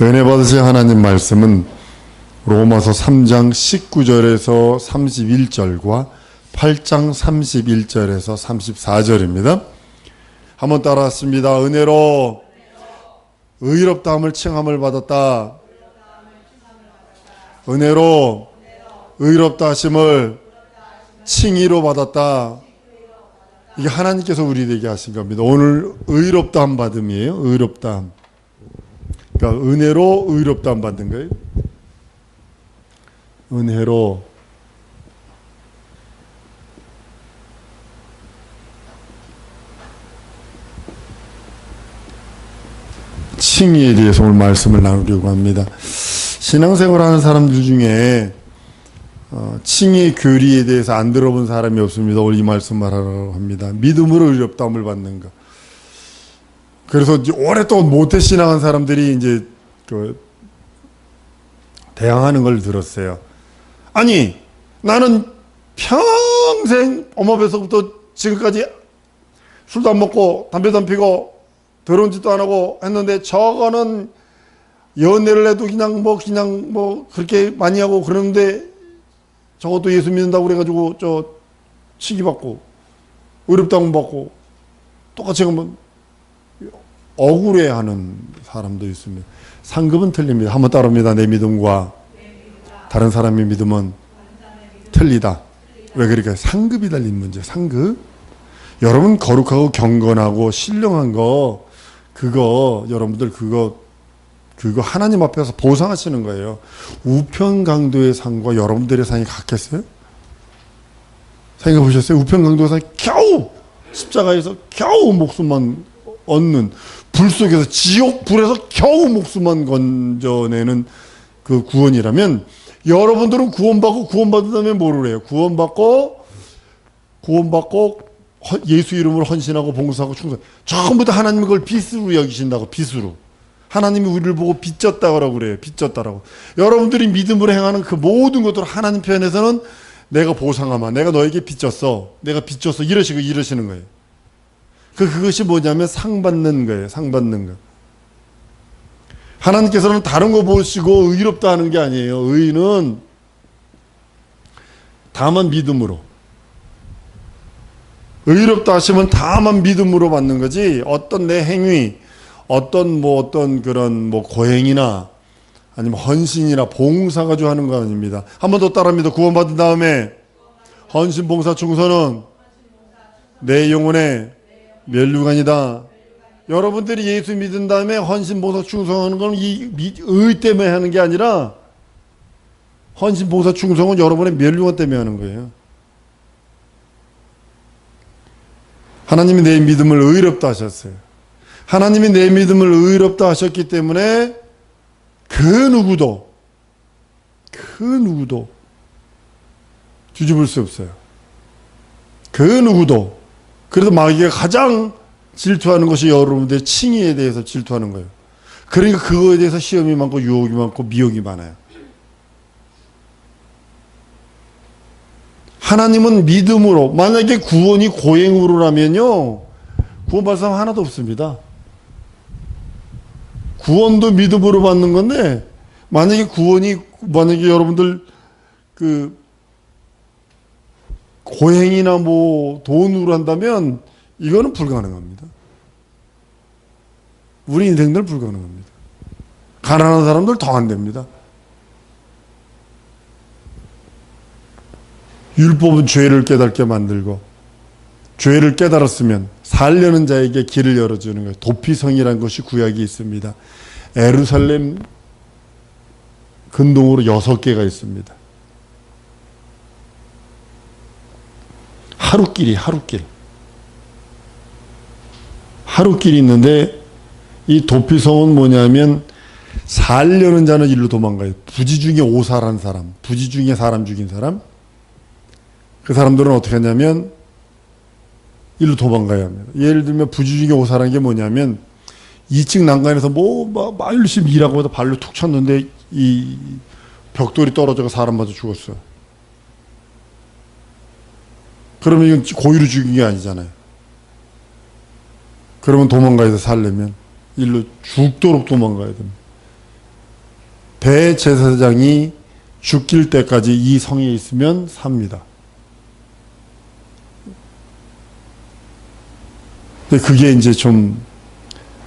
은혜 받으실 하나님 말씀은 로마서 3장 19절에서 31절과 8장 31절에서 34절입니다. 한번 따라하십니다. 은혜로 의롭다함을 칭함을 받았다. 은혜로 의롭다 하심을 칭의로 받았다. 이게 하나님께서 우리에게 하신 겁니다. 오늘 의롭다함 받음이에요. 의롭다함. 그러니까 은혜로 의롭다함 받는 거예요. 은혜로 칭의에 대해서 오늘 말씀을 나누려고 합니다. 신앙생활하는 사람들 중에 칭의 교리에 대해서 안 들어본 사람이 없습니다. 오늘 이 말씀 말하려고 합니다. 믿음으로 의롭다함을 받는 것. 그래서 이제 오랫동안 모태 신앙한 사람들이 이제 대항하는 걸 들었어요. 아니, 나는 평생 엄마 뱃속부터 지금까지 술도 안 먹고 담배도 안 피고 더러운 짓도 안 하고 했는데 저거는 연애를 해도 그냥 뭐 그렇게 많이 하고 그러는데 저것도 예수 믿는다고 그래가지고 저 시기받고 의롭다함 받고 똑같이 하면 억울해하는 사람도 있습니다. 상급은 틀립니다. 한번 따라합니다. 내 믿음과 다른 사람의 믿음은 틀리다. 왜 그러니까 상급이 달린 문제. 상급. 여러분 거룩하고 경건하고 신령한 거 그거 여러분들 그거 하나님 앞에서 보상하시는 거예요. 우편강도의 상과 여러분들의 상이 같겠어요? 생각해 보셨어요? 우편강도의 상이 겨우 십자가에서 겨우 목숨만 얻는 불 속에서 지옥 불에서 겨우 목숨만 건져내는 그 구원이라면 여러분들은 구원받은 다음에 뭐를 해요? 구원받고 예수 이름으로 헌신하고 봉사하고 충성. 전부 다 하나님이 그걸 빚으로 여기신다고. 빚으로. 하나님이 우리를 보고 빚졌다고 그래요. 빚졌다라고. 여러분들이 믿음으로 행하는 그 모든 것들을 하나님 편에서는 내가 보상하마. 내가 너에게 빚졌어. 내가 빚졌어. 이러시는 거예요. 그것이 뭐냐면 상 받는 거예요. 상 받는 거. 하나님께서는 다른 거 보시고 의롭다 하는 게 아니에요. 의는 다만 믿음으로. 의롭다 하시면 다만 믿음으로 받는 거지. 어떤 내 행위, 어떤 그런 고행이나 아니면 헌신이나 봉사 가지고 하는 거 아닙니다. 한 번 더 따라합니다. 구원받은 다음에 헌신, 봉사, 충성은 내 영혼의 멸류관이다. 여러분들이 예수 믿은 다음에 헌신, 봉사, 충성하는 건 이 의 때문에 하는 게 아니라 헌신, 봉사, 충성은 여러분의 멸류관 때문에 하는 거예요. 하나님이 내 믿음을 의롭다 하셨어요. 하나님이 내 믿음을 의롭다 하셨기 때문에 그 누구도 뒤집을 수 없어요. 그 누구도. 그래서 마귀가 가장 질투하는 것이 여러분들의 칭의에 대해서 질투하는 거예요. 그러니까 그거에 대해서 시험이 많고 유혹이 많고 미혹이 많아요. 하나님은 믿음으로, 만약에 구원이 고행으로라면요, 구원 사람 하나도 없습니다. 구원도 믿음으로 받는 건데, 만약에 여러분들 고행이나 돈으로 한다면 이거는 불가능합니다. 우리 인생들 불가능합니다. 가난한 사람들 더 안 됩니다. 율법은 죄를 깨닫게 만들고 죄를 깨달았으면 살려는 자에게 길을 열어주는 거예요. 도피성이라는 것이 구약이 있습니다. 예루살렘 근동으로 6개가 있습니다. 하루길이 있는데 이 도피성은 뭐냐면 살려는 자는 일로 도망가요. 부지 중에 오살한 사람, 부지 중에 사람 죽인 사람, 그 사람들은 어떻게 하냐면 일로 도망가야 합니다. 예를 들면 부지 중에 오살한 게 뭐냐면 2층 난간에서 열심히 일하고 해서 발로 툭 쳤는데 이 벽돌이 떨어져서 사람 맞아 죽었어요. 그러면 이건 고의로 죽인 게 아니잖아요. 그러면 도망가야 돼. 살려면 일로 죽도록 도망가야 됩니다. 대제사장이 죽길 때까지 이 성에 있으면 삽니다. 근데 그게 이제 좀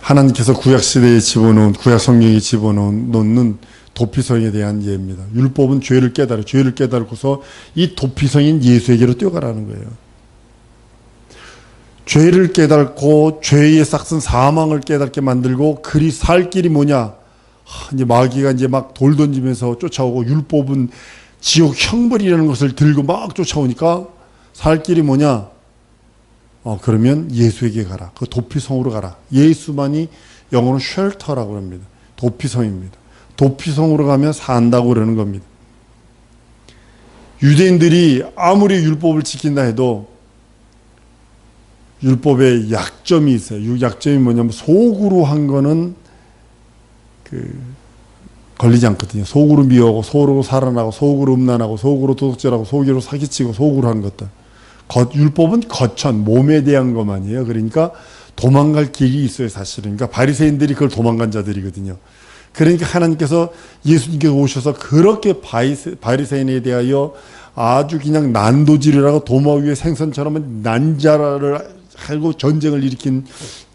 하나님께서 구약시대에 집어넣은, 구약성경에 집어넣는 도피성에 대한 예입니다. 율법은 죄를 깨달고서 이 도피성인 예수에게로 뛰어가라는 거예요. 죄를 깨닫고 죄의 싹슨 사망을 깨닫게 만들고 그리 살 길이 뭐냐? 이제 마귀가 이제 막 돌 던지면서 쫓아오고 율법은 지옥 형벌이라는 것을 들고 막 쫓아오니까 살 길이 뭐냐? 그러면 예수에게 가라. 그 도피성으로 가라. 예수만이 영어로 쉘터라고 합니다. 도피성입니다. 도피성으로 가면 산다고 그러는 겁니다. 유대인들이 아무리 율법을 지킨다 해도 율법에 약점이 있어요. 약점이 뭐냐면 속으로 한 거는 걸리지 않거든요. 속으로 미워하고 속으로 살아나고 속으로 음란하고 속으로 도둑질하고 속으로 사기치고 속으로 하는 것들. 율법은 거천, 몸에 대한 것만이에요. 그러니까 도망갈 길이 있어요, 사실은. 그러니까 바리새인들이 그걸 도망간 자들이거든요. 그러니까 하나님께서 예수님께서 오셔서 그렇게 바리새인에 대하여 아주 그냥 난도질을 하고 도마 위에 생선처럼 난자를 하고 전쟁을 일으킨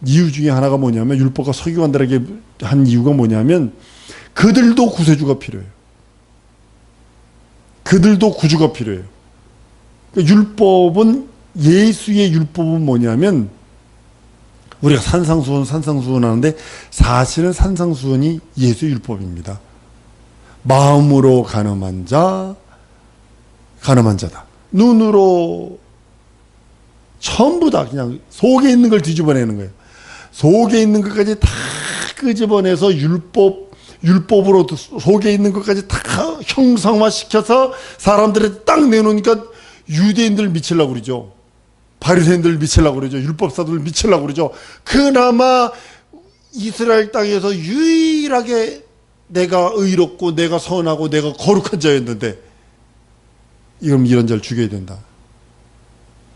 이유 중에 하나가 뭐냐면, 율법과 서기관들에게 한 이유가 뭐냐면 그들도 구세주가 필요해요. 그들도 구주가 필요해요. 율법은, 예수의 율법은 뭐냐면, 우리가 산상수훈 하는데 사실은 산상수훈이 예수의 율법입니다. 마음으로 가늠한 자다. 눈으로 전부 다 그냥 속에 있는 걸 뒤집어내는 거예요. 속에 있는 것까지 다 끄집어내서 율법으로 속에 있는 것까지 다 형상화시켜서 사람들에 딱 내놓으니까 유대인들 미치려고 그러죠. 바리새인들 미치려고 그러죠. 율법사들 미치려고 그러죠. 그나마 이스라엘 땅에서 유일하게 내가 의롭고 내가 선하고 내가 거룩한 자였는데 이건 이런 자를 죽여야 된다.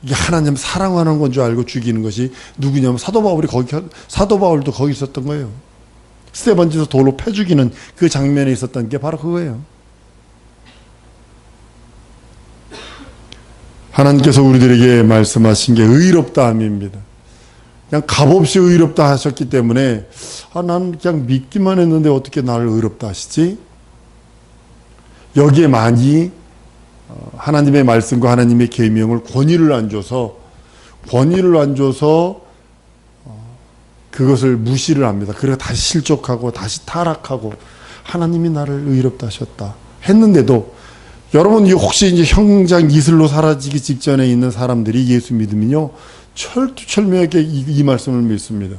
이게 하나님 사랑하는 건 줄 알고 죽이는 것이 누구냐면 사도 바울도 거기 있었던 거예요. 스테반지에서 돌로 패 죽이는 그 장면에 있었던 게 바로 그거예요. 하나님께서 우리들에게 말씀하신 게 의롭다함입니다. 그냥 값없이 의롭다 하셨기 때문에 난 그냥 믿기만 했는데 어떻게 나를 의롭다 하시지? 여기에 많이 하나님의 말씀과 하나님의 계명을 권위를 안 줘서 그것을 무시를 합니다. 그래서 다시 실족하고 다시 타락하고 하나님이 나를 의롭다 하셨다 했는데도, 여러분 혹시 이제 형장 이슬로 사라지기 직전에 있는 사람들이 예수 믿으면요 철두철미하게 이 말씀을 믿습니다.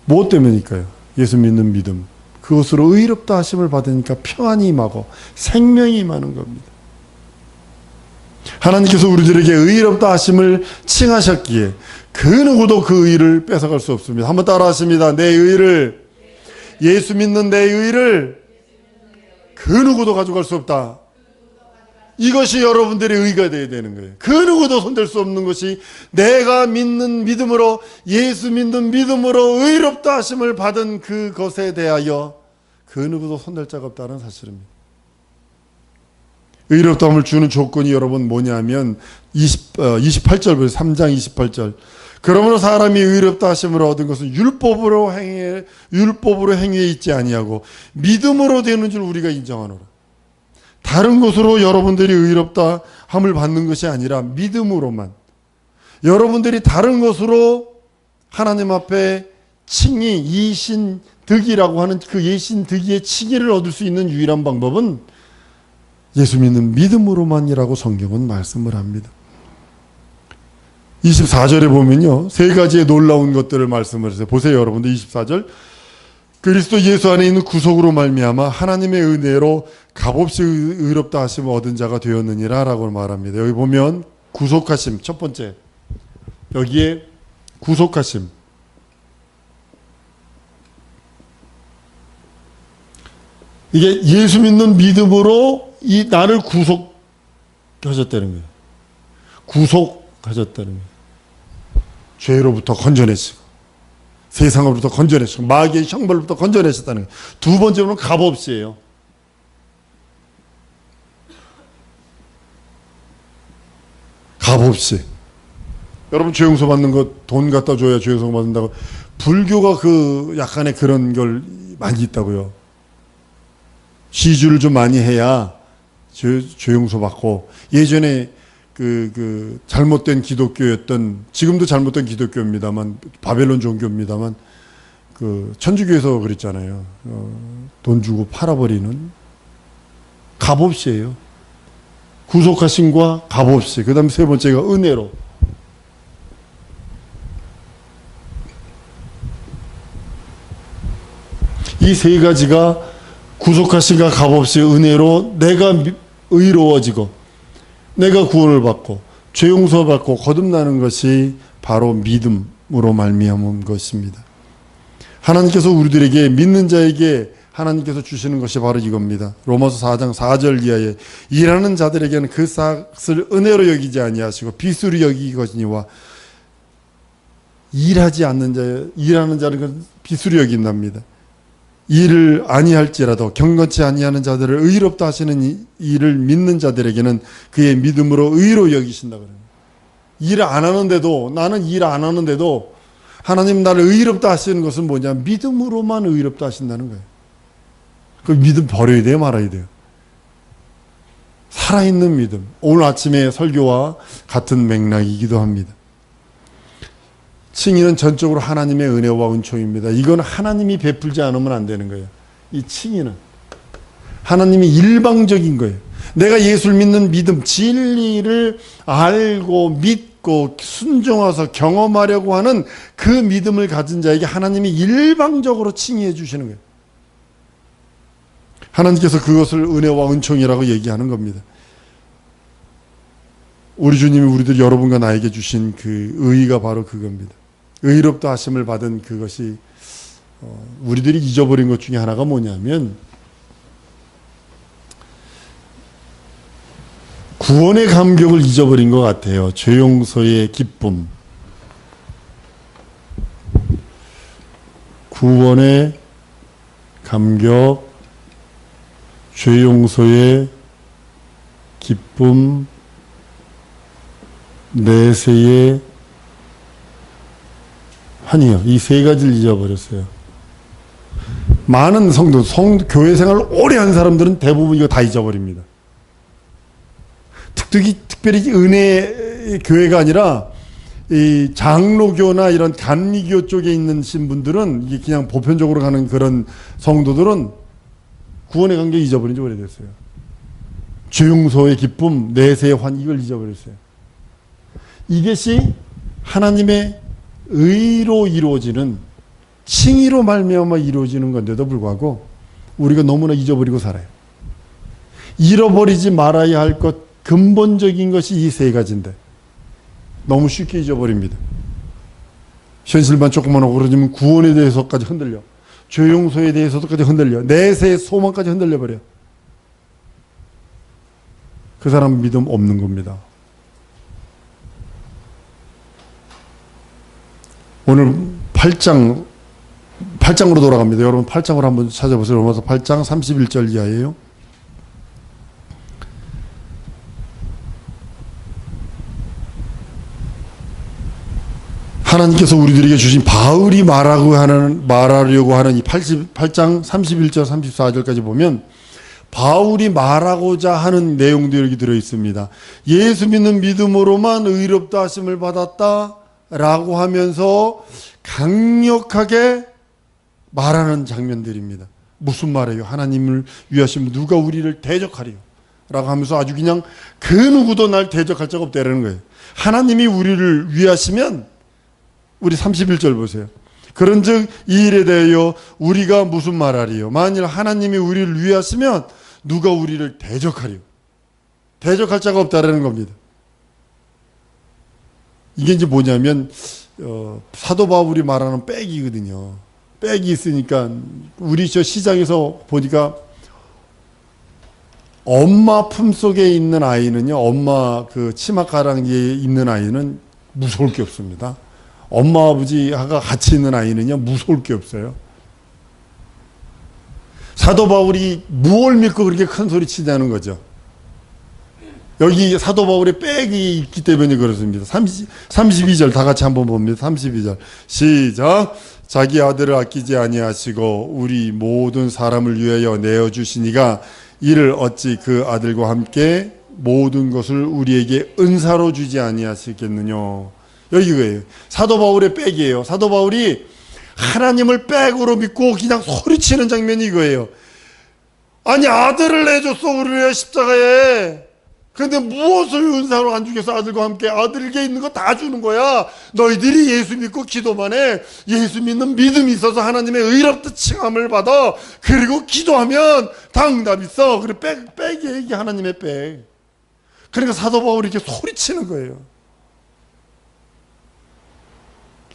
무엇 때문일까요? 예수 믿는 믿음, 그것으로 의롭다 하심을 받으니까 평안이 임하고 생명이 임하는 겁니다. 하나님께서 우리들에게 의롭다 하심을 칭하셨기에 그 누구도 그 의를 뺏어갈 수 없습니다. 한번 따라 하십니다. 내 의를, 예수 믿는 내 의를 그 누구도 가져갈 수 없다. 이것이 여러분들의 의가 되어야 되는 거예요. 그 누구도 손댈 수 없는 것이 내가 믿는 믿음으로, 예수 믿는 믿음으로 의롭다 하심을 받은 그것에 대하여 그 누구도 손댈 자가 없다는 사실입니다. 의롭다함을 주는 조건이 여러분 뭐냐면 28절, 3장 28절. 그러므로 사람이 의롭다 하심을 얻은 것은 율법으로 행위에 있지 아니하고 믿음으로 되는 줄 우리가 인정하노라. 다른 것으로 여러분들이 의롭다 함을 받는 것이 아니라 믿음으로만, 여러분들이 다른 것으로 하나님 앞에 칭의, 이신득이라고 하는 그 예신득이의 칭의를 얻을 수 있는 유일한 방법은 예수 믿는 믿음으로만이라고 성경은 말씀을 합니다. 24절에 보면요, 세 가지의 놀라운 것들을 말씀을 해서 보세요. 여러분들 24절, 그리스도 예수 안에 있는 구속으로 말미암아 하나님의 은혜로 값없이 의롭다 하심을 얻은 자가 되었느니라 라고 말합니다. 여기 보면 구속하심, 첫 번째, 여기에 구속하심, 이게 예수 믿는 믿음으로 이 나를 구속하셨다는 거예요. 구속하셨다는 거예요. 죄로부터 건져내시고 세상으로부터 건져내시고 마귀의 형벌로부터 건져내셨다는 거예요. 두 번째로는 값없이에요. 없이. 여러분 죄 용서 받는 거 돈 갖다 줘야 죄 용서 받는다고. 불교가 그 약간의 그런 걸 많이 있다고요. 시주를 좀 많이 해야 죄 용서 받고. 예전에 그 잘못된 기독교였던, 지금도 잘못된 기독교입니다만, 바벨론 종교입니다만, 그 천주교에서 그랬잖아요. 돈 주고 팔아버리는 값없이예요. 구속하심과 값없이. 그 다음 세 번째가 은혜로. 이 세 가지가 구속하심과 값없이 은혜로 내가 의로워지고 내가 구원을 받고 죄 용서받고 거듭나는 것이 바로 믿음으로 말미암은 것입니다. 하나님께서 우리들에게, 믿는 자에게 하나님께서 주시는 것이 바로 이겁니다. 로마서 4장 4절 이하에 일하는 자들에게는 그 삭을 은혜로 여기지 아니하시고 비수로 여기거니와, 일하는 자는 비수로 여긴답니다. 일을 아니할지라도 경건치 아니하는 자들을 의롭다 하시는 일을 믿는 자들에게는 그의 믿음으로 의로 여기신다 그래요. 일 안 하는데도, 나는 일 안 하는데도 하나님 나를 의롭다 하시는 것은 뭐냐? 믿음으로만 의롭다 하신다는 거예요. 그 믿음 버려야 돼요, 말아야 돼요? 살아있는 믿음. 오늘 아침에 설교와 같은 맥락이기도 합니다. 칭의는 전적으로 하나님의 은혜와 은총입니다. 이건 하나님이 베풀지 않으면 안 되는 거예요. 이 칭의는 하나님이 일방적인 거예요. 내가 예수를 믿는 믿음, 진리를 알고 믿고 순종해서 경험하려고 하는 그 믿음을 가진 자에게 하나님이 일방적으로 칭의해 주시는 거예요. 하나님께서 그것을 은혜와 은총이라고 얘기하는 겁니다. 우리 주님이 우리들 여러분과 나에게 주신 그 의의가 바로 그겁니다. 의롭다 하심을 받은 그것이, 우리들이 잊어버린 것 중에 하나가 뭐냐면 구원의 감격을 잊어버린 것 같아요. 죄 용서의 기쁨, 구원의 감격, 죄 용서의 기쁨, 내세의 환희요. 이 세 가지를 잊어버렸어요. 많은 교회 생활을 오래 한 사람들은 대부분 이거 다 잊어버립니다. 특별히 은혜 교회가 아니라 이 장로교나 이런 감리교 쪽에 있는 신분들은, 이게 그냥 보편적으로 가는 그런 성도들은 구원의 관계 잊어버린 지 오래됐어요. 죄 용서의 기쁨, 내세의 환희, 이걸 잊어버렸어요. 이것이 하나님의 의로 이루어지는, 칭의로 말미암아 이루어지는 건데도 불구하고 우리가 너무나 잊어버리고 살아요. 잃어버리지 말아야 할 것, 근본적인 것이 이 세 가지인데 너무 쉽게 잊어버립니다. 현실만 조금만 오그러지면 구원에 대해서까지 흔들려, 죄 용서에 대해서도까지 흔들려, 내세의 소망까지 흔들려버려. 그 사람은 믿음 없는 겁니다. 오늘 8장으로 돌아갑니다. 여러분 8장으로 한번 찾아보세요. 로마서 8장 31절 이하예요. 하나님께서 우리들에게 주신 바울이 말하려고 하는 이 8장 31절 34절까지 보면 바울이 말하고자 하는 내용도 여기 들어 있습니다. 예수 믿는 믿음으로만 의롭다 하심을 받았다 라고 하면서 강력하게 말하는 장면들입니다. 무슨 말이에요? 하나님을 위하시면 누가 우리를 대적하리요? 라고 하면서 아주 그냥 그 누구도 날 대적할 자가 없다라는 거예요. 하나님이 우리를 위하시면, 우리 31절 보세요. 그런즉 이 일에 대하여 우리가 무슨 말하리요? 만일 하나님이 우리를 위하시면 누가 우리를 대적하리요? 대적할 자가 없다라는 겁니다. 이게 이제 뭐냐면 사도 바울이 말하는 백이거든요. 백이 있으니까 우리 저 시장에서 보니까 엄마 품속에 있는 아이는요, 엄마 그 치마가랑이에 있는 아이는 무서울 게 없습니다. 엄마 아버지가 같이 있는 아이는요, 무서울 게 없어요. 사도 바울이 무엇을 믿고 그렇게 큰 소리 치냐는 거죠. 여기 사도 바울의 백이 있기 때문에 그렇습니다. 32절 다 같이 한번 봅니다. 32절 시작. 자기 아들을 아끼지 아니하시고 우리 모든 사람을 위하여 내어주시니가 이를 어찌 그 아들과 함께 모든 것을 우리에게 은사로 주지 아니하시겠느냐. 여기 그거예요. 사도 바울의 백이에요. 사도 바울이 하나님을 백으로 믿고 그냥 소리치는 장면이 이거예요. 아니 아들을 내줬어 우리의 십자가에. 근데 무엇을 은사로 안 주겠어? 아들과 함께 아들에게 있는 거 다 주는 거야. 너희들이 예수 믿고 기도만 해. 예수 믿는 믿음이 있어서 하나님의 의롭다 칭함을 받아. 그리고 기도하면 다 응답 있어. 그래 백이에요. 이게 하나님의 백. 그러니까 사도 바울이 이렇게 소리치는 거예요.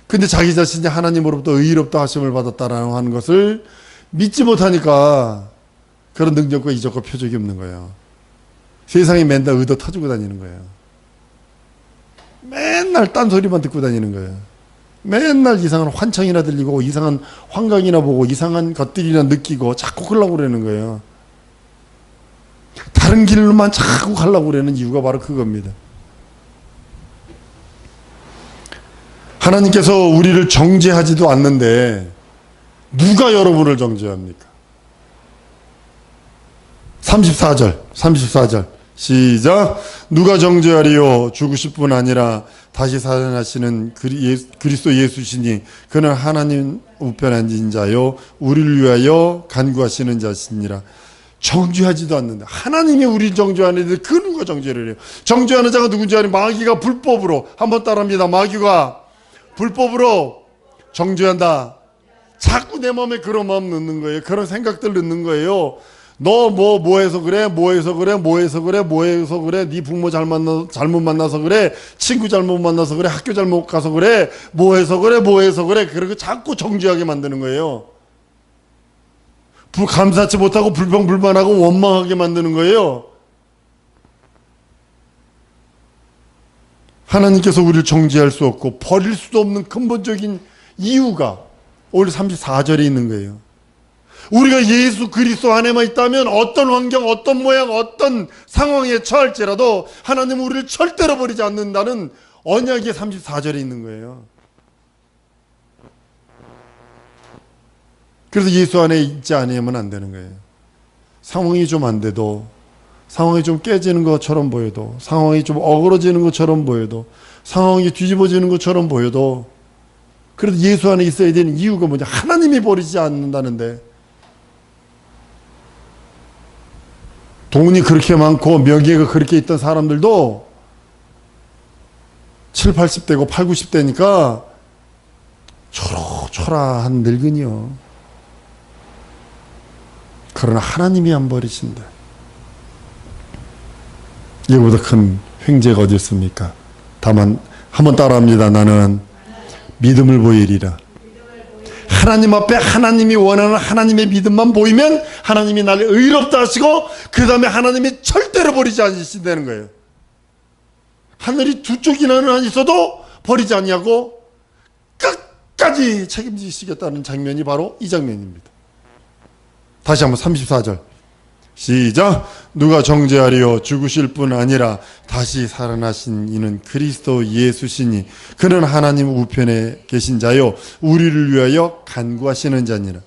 근데 자기 자신이 하나님으로부터 의롭다 하심을 받았다라고 하는 것을 믿지 못하니까 그런 능력과 이적과 표적이 없는 거예요. 세상에 맨날 의도 터주고 다니는 거예요. 맨날 딴소리만 듣고 다니는 거예요. 맨날 이상한 환청이나 들리고 이상한 환각이나 보고 이상한 것들이나 느끼고 자꾸 그러려고 그러는 거예요. 다른 길로만 자꾸 가려고 그러는 이유가 바로 그겁니다. 하나님께서 우리를 정죄하지도 않는데 누가 여러분을 정죄합니까? 34절 시작. 누가 정죄하리요? 죽으실 뿐 아니라 다시 살아나시는 그리스도 예수시니 그는 하나님 우편에 앉은 자요 우리를 위하여 간구하시는 자시니라. 정죄하지도 않는다. 하나님이 우리를 정죄하는데 그 누가 정죄를 해요? 정죄하는 자가 누군지 아니 마귀가 불법으로 한번 따라합니다. 마귀가 불법으로 정죄한다. 자꾸 내 마음에 그런 마음 넣는 거예요. 그런 생각들 넣는 거예요. 너 뭐 해서 그래? 뭐 해서 그래? 네 부모 잘못 만나서 그래? 친구 잘못 만나서 그래? 학교 잘못 가서 그래? 뭐 해서 그래? 그리고 자꾸 정죄하게 만드는 거예요. 감사치 못하고 불평불만하고 원망하게 만드는 거예요. 하나님께서 우리를 정죄할 수 없고 버릴 수도 없는 근본적인 이유가 오늘 34절에 있는 거예요. 우리가 예수 그리스도 안에만 있다면 어떤 환경, 어떤 모양, 어떤 상황에 처할지라도 하나님은 우리를 절대로 버리지 않는다는 언약이 34절에 있는 거예요. 그래서 예수 안에 있지 않으면 안 되는 거예요. 상황이 좀 안 돼도, 상황이 좀 깨지는 것처럼 보여도, 상황이 좀 어그러지는 것처럼 보여도, 상황이 뒤집어지는 것처럼 보여도, 그래도 예수 안에 있어야 되는 이유가 뭐냐? 하나님이 버리지 않는다는데, 돈이 그렇게 많고 명예가 그렇게 있던 사람들도 7, 80대고 8, 90대니까 초라한 늙은이요. 그러나 하나님이 안 버리신다. 이거보다 큰 횡재가 어디 있습니까? 다만 한번 따라합니다. 나는 믿음을 보이리라. 하나님 앞에 하나님이 원하는 하나님의 믿음만 보이면 하나님이 나를 의롭다 하시고 그 다음에 하나님이 절대로 버리지 않으신다는 거예요. 하늘이 두 쪽이나 있어도 버리지 아니하고 끝까지 책임지시겠다는 장면이 바로 이 장면입니다. 다시 한번 34절 시작. 누가 정죄하리요? 죽으실 뿐 아니라 다시 살아나신 이는 그리스도 예수시니 그는 하나님 우편에 계신 자요 우리를 위하여 간구하시는 자니라.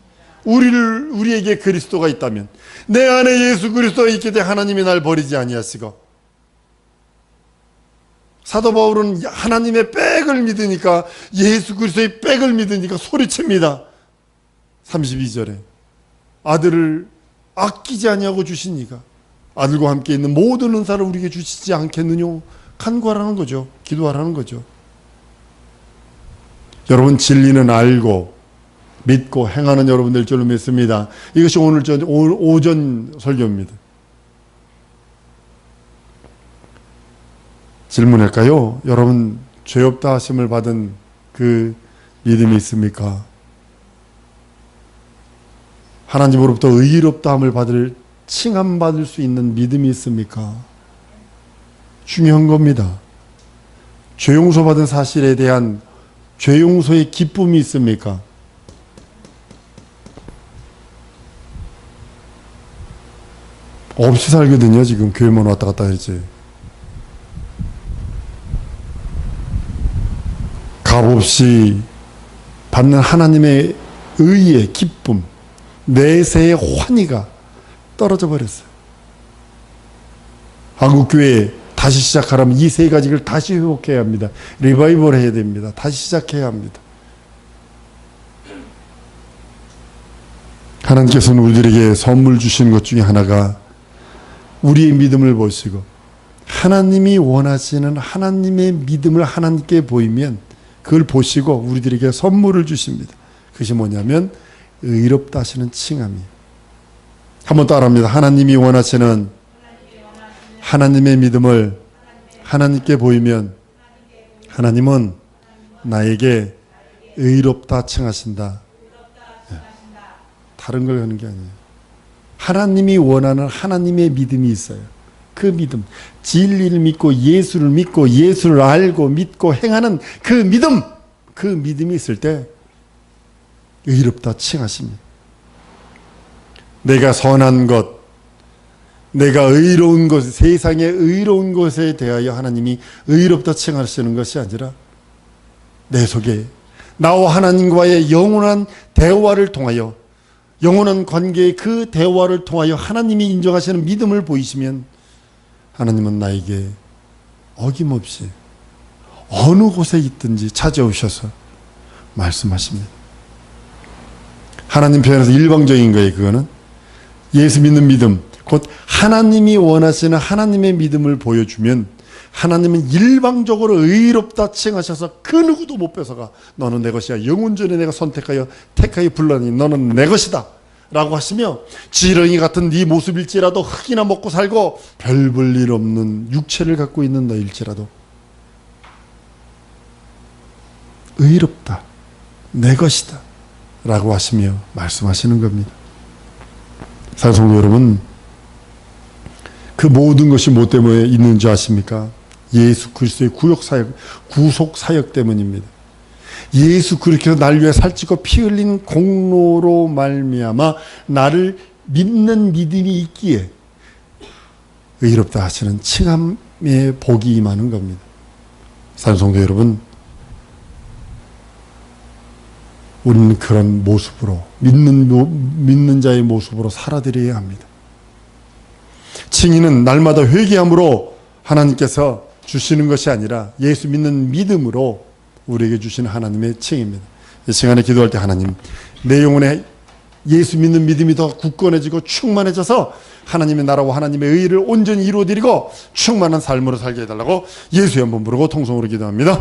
우리에게 그리스도가 있다면, 내 안에 예수 그리스도가 있기 때문에 하나님이 날 버리지 아니하시고, 사도 바울은 하나님의 백을 믿으니까, 예수 그리스도의 백을 믿으니까 소리칩니다. 32절에 아들을 아끼지 아니하고 주시니가 아들과 함께 있는 모든 은사를 우리에게 주시지 않겠느냐. 간구하라는 거죠. 기도하라는 거죠. 여러분, 진리는 알고 믿고 행하는 여러분들 줄로 믿습니다. 이것이 오늘 오전 설교입니다. 질문할까요? 여러분, 죄 없다 하심을 받은 그 믿음이 있습니까? 하나님으로부터 의롭다함을 받을, 칭함받을 수 있는 믿음이 있습니까? 중요한 겁니다. 죄 용서받은 사실에 대한 죄 용서의 기쁨이 있습니까? 없이 살거든요. 지금 교회만 왔다 갔다 했지. 몹시 받는 하나님의 의의 기쁨, 내세의 환희가 떨어져 버렸어요. 한국교회 다시 시작하려면 이 세 가지를 다시 회복해야 합니다. 리바이벌 해야 됩니다. 다시 시작해야 합니다. 하나님께서는 우리들에게 선물 주시는 것 중에 하나가 우리의 믿음을 보시고 하나님이 원하시는 하나님의 믿음을 하나님께 보이면 그걸 보시고 우리들에게 선물을 주십니다. 그것이 뭐냐면 의롭다 하시는 칭함이에요. 한번 따라합니다. 하나님이 원하시는 하나님의 믿음을 하나님께 보이면 하나님은 나에게 의롭다 칭하신다. 다른 걸 하는 게 아니에요. 하나님이 원하는 하나님의 믿음이 있어요. 그 믿음, 진리를 믿고 예수를 믿고 예수를 알고 믿고 행하는 그 믿음, 그 믿음이 있을 때 의롭다 칭하십니다. 내가 선한 것, 내가 의로운 것, 세상의 의로운 것에 대하여 하나님이 의롭다 칭하시는 것이 아니라 내 속에 나와 하나님과의 영원한 대화를 통하여 영원한 관계의 그 대화를 통하여 하나님이 인정하시는 믿음을 보이시면 하나님은 나에게 어김없이 어느 곳에 있든지 찾아오셔서 말씀하십니다. 하나님 편에서 일방적인 거예요. 그거는 예수 믿는 믿음, 곧 하나님이 원하시는 하나님의 믿음을 보여주면 하나님은 일방적으로 의롭다 칭하셔서 그 누구도 못 뺏어가. 너는 내 것이야. 영원전에 내가 선택하여 택하여 불러니 너는 내 것이다 라고 하시며 지렁이 같은 네 모습일지라도 흙이나 먹고 살고 별 볼 일 없는 육체를 갖고 있는 너일지라도 의롭다, 내 것이다 라고 하시며 말씀하시는 겁니다. 사랑하는 성도 여러분, 그 모든 것이 뭐 때문에 있는 줄 아십니까? 예수 그리스도의 구속 사역 때문입니다. 예수 그리스도께서 날 위해 살찌고 피 흘린 공로로 말미암아 나를 믿는 믿음이 있기에 의롭다 하시는 칭함의 복이 임하는 겁니다. 사랑하는 성도 여러분, 우리는 그런 모습으로 믿는 자의 모습으로 살아드려야 합니다. 칭의는 날마다 회개함으로 하나님께서 주시는 것이 아니라 예수 믿는 믿음으로 우리에게 주시는 하나님의 칭입니다. 이 시간에 기도할 때 하나님, 내 영혼에 예수 믿는 믿음이 더 굳건해지고 충만해져서 하나님의 나라와 하나님의 의를 온전히 이루어드리고 충만한 삶으로 살게 해달라고 예수의 한번 부르고 통성으로 기도합니다.